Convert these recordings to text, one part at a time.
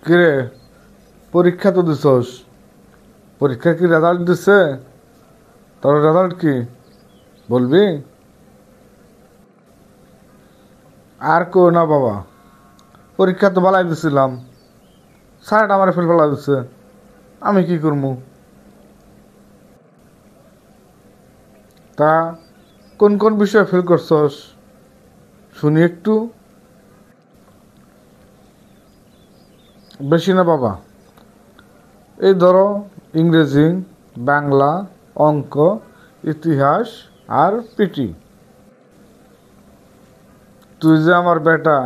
কিরে, পরীক্ষা তো দিছস, পরীক্ষার কি রেজাল্ট দিছে? তোর রেজাল্ট কি বলবি? আর কো না বাবা, পরীক্ষা তো বালাই দিছিলাম, স্যার আমার ফেল ফেলা দিছে, আমি কি করবো? তা কোন কোন বিষয়ে ফেল করছস শুনি একটু। বেশি না বাবা, এই ধরো ইংরেজি, বাংলা, অঙ্ক, ইতিহাস আর পিটি। তুই যে আমার বেটা,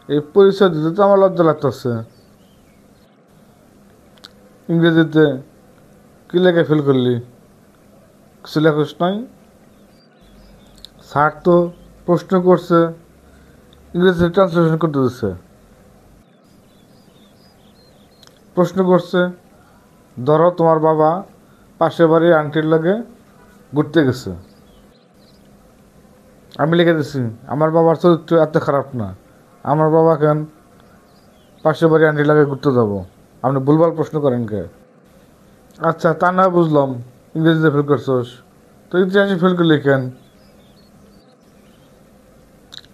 এই পরিচয় দিতে তো আমার লজ্জা লাগতেছে। ইংরেজিতে কি লেখে ফেল করলি? কিছু লেখিস নাই? স্যার তো প্রশ্ন করছে, ইংরেজি ট্রান্সলেশন করতে দিচ্ছে। প্রশ্ন করছে, ধরো তোমার বাবা পাশের বাড়ির আন্টির লাগে ঘুরতে গেছে। আমি লিখে দিছি, আমার বাবার চরিত্র এত খারাপ না, আমার বাবা কেন পাশের বাড়ি আন্টির লাগে ঘুরতে যাবো? আপনি ভুলভাল প্রশ্ন করেন কে? আচ্ছা, তা না বুঝলাম, ইংরেজিতে ফেল করছোস, তো ইতিহাসে ফেল করলি কেন?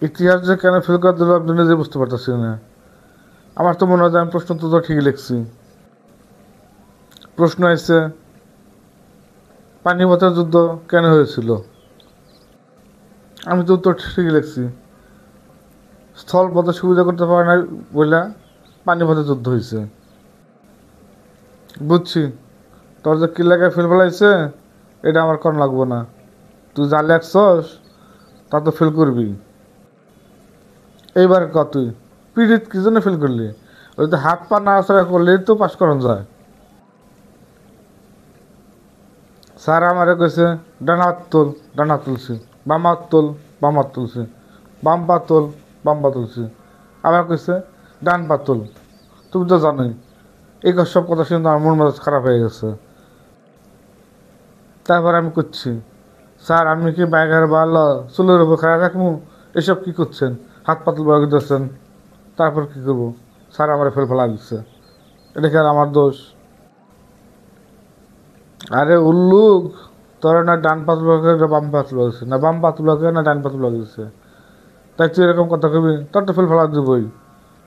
ইতিহাস যে কেন ফেল করে দিল আপনি নিজে বুঝতে পারতেছি না। আমার তো মনে হয় যে আমি প্রশ্ন তো ঠিকই লিখছি। প্রশ্ন এসে পানিপথের যুদ্ধ কেন হয়েছিল? আমি তো উত্তর ঠিকই লিখছি, স্থলপথে সুবিধা করতে পারে না বলে পানিপথে যুদ্ধ হয়েছে। বুঝছি, তোর যে কি লেখায় ফেল ফেলাইছে এটা আমার কম লাগবো না। তুই যা লেখছস তা তো ফেল করবি। এইবার ক তুই পিড়িত কি জন্য ফেল করলি? ওই তো হাত পা নাড়াচাড়া করলেই তো পাস করানো যায়। স্যার আমারে কইছে ডান হাত তোল, ডান হাত তুলছি, বাম হাত তোল, বাম হাত তুলছি, বাম পা তোল, বাম পা তুলছি, আবার কইছে ডান পা তোল। তুমি তো জানোই এই সব কথা শুনে আমার মন মেজাজ খারাপ হয়ে গেছে। তারপর আমি করছি, স্যার আপনি কি বাইকের বাল চুলের উপর খাড়া রাখবো? এসব কি করছেন? হাত পাতল বাড়ি দিচ্ছেন, তারপর কি করবো? স্যার আমার ফেল ফেলা দিচ্ছে, এটা কি আর আমার দোষ? আরে উল্লুক, তোরা না ডান পাতল না বাম পাতল লাগছে, না বাম পাতল লাগে না ডান পাতল লাগছে, তাই তুই এরকম কথা কবি? তোর তো ফেল ফেলা দিবই।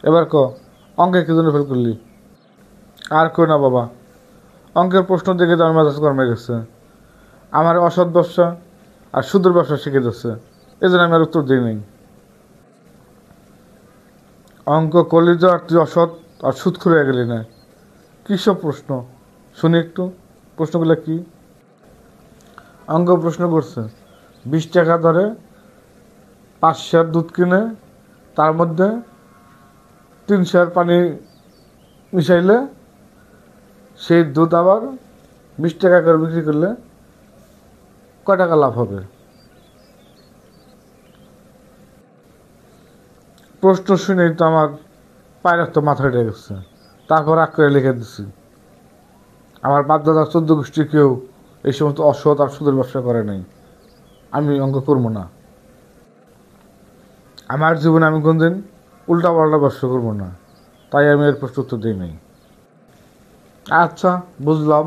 এবার ক, অঙ্কে কি জন্য ফেল করলি? আর কই না বাবা, অঙ্কের প্রশ্ন দেখে তো আমার মেজাজ গরমে গেছে। আমার অসৎ ব্যবসা আর সুদের ব্যবসা শিখে যাচ্ছে, এই জন্য আমি আর উত্তর দিই নাই। অঙ্ক করলি তো আর তুই অসৎ আর সুদ খুঁড়ে গেলি না? কী সব প্রশ্ন শুনি একটু, প্রশ্নগুলো কি? অঙ্ক প্রশ্ন করছে, 20 টাকা ধরে 5 সের দুধ কিনে তার মধ্যে 3 সের পানি মিশাইলে সেই দুধ আবার 20 টাকা করে বিক্রি করলে কয় টাকা লাভ হবে? প্রশ্ন শুনেই তো আমার পায়ের তো মাথা উঠে গেছে। তারপর আগ করে লিখে দিছি, আমার বাপ দাদা 14 গোষ্ঠী কেউ এই সমস্ত অসৎ আর সুদের ব্যবসা করে নাই, আমি অঙ্ক করবো না। আমার জীবনে আমি কোনদিন উল্টা পাল্টা ব্যবসা করবো না, তাই আমি এর প্রশ্ন উত্তর দিই নাই। আচ্ছা, বুঝলাম,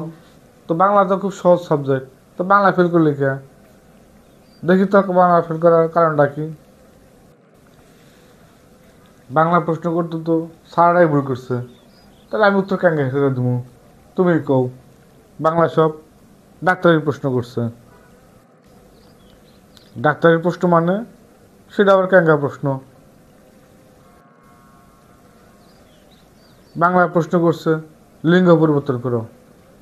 তো বাংলা তো খুব সহজ সাবজেক্ট, তো বাংলা ফেল করলি কে? দেখি তো বাংলা ফেল করার কারণটা কি। বাংলা প্রশ্ন করতে তো স্যাররাই ভুল করছে, তাহলে আমি উত্তর কেন করে দেবো? তুমি কও, বাংলা সব ডাক্তারির প্রশ্ন করছে, ডাক্তারির প্রশ্ন মানে সেটা আবার ক্যাঙ্গা প্রশ্ন। বাংলায় প্রশ্ন করছে লিঙ্গ পরিবর্তন করো,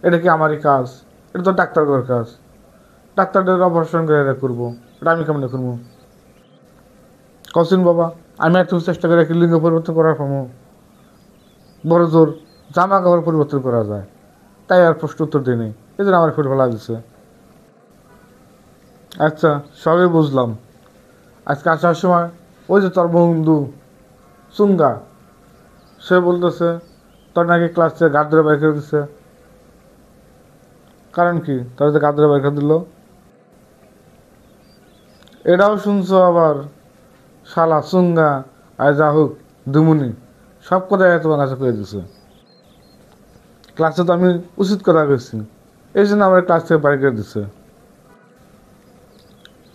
এটা কি আমারই কাজ? এটা তো ডাক্তারের কাজ, ডাক্তারদের অপারেশন করে করবো, এটা আমি কেমনে করবো? কসিন বাবা, আমি একটু চেষ্টা করে কি লিঙ্গ পরিবর্তন করার পাবো? বড় জোর জামা কাপড় পরিবর্তন করা যায়, তাই আর প্রশ্ন উত্তর দিই নেই, এই জন্য আমার ফের ফেলা দিচ্ছে। আচ্ছা, সবই বুঝলাম। আজকে আসার সময় ওই যে তোর বন্ধু চুঙ্গা, সে বলতেছে তোর নাকি ক্লাস থেকে গাছ ধরে বাইর করে দিচ্ছে। কারণ কি, তোর যে গাছ ধরে বাইর করে দিল? এটাও শুনছো আবার? শালা চুঙ্গা আর যা হোক দুমুনি সব কথাই তোমার কাছে করে দিছে। ক্লাসে তো আমি উচিত কথা গেছি, এই জন্য আমার ক্লাস থেকে বাইরে করে দিছে।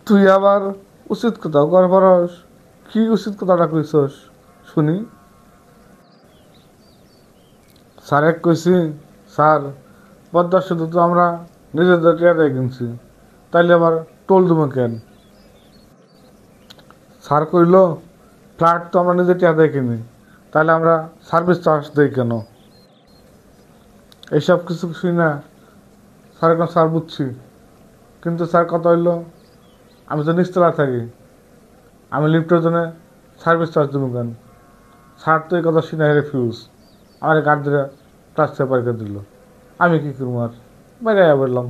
তুই আবার উচিত কথা কর পারস? কি উচিত কথাটা কইছস শুনি? স্যারে কইছি, স্যার পদ্মার শুধু তো আমরা নিজেদের টিয়ারে কিনছি, তাইলে আবার টোল দেবো কেন? স্যার কইল, ফ্ল্যাট তো আমরা নিজে টিয়ারে কিনি, তাহলে আমরা সার্ভিস চার্জ দিই কেন? এইসব কিছু শুনি না স্যার, এখন স্যার বুঝছি, কিন্তু স্যার কথা হইলো আমি তো নিচতলা থাকি, আমি লিফটের জন্য সার্ভিস চার্জ দেবো কেন? স্যার তো এই কথা শুনে রেফিউজ, আমার গার্ড ধরে ক্লাস থেকে বাইরে দিল। আমি কী করবো আর, বাইরে বললাম।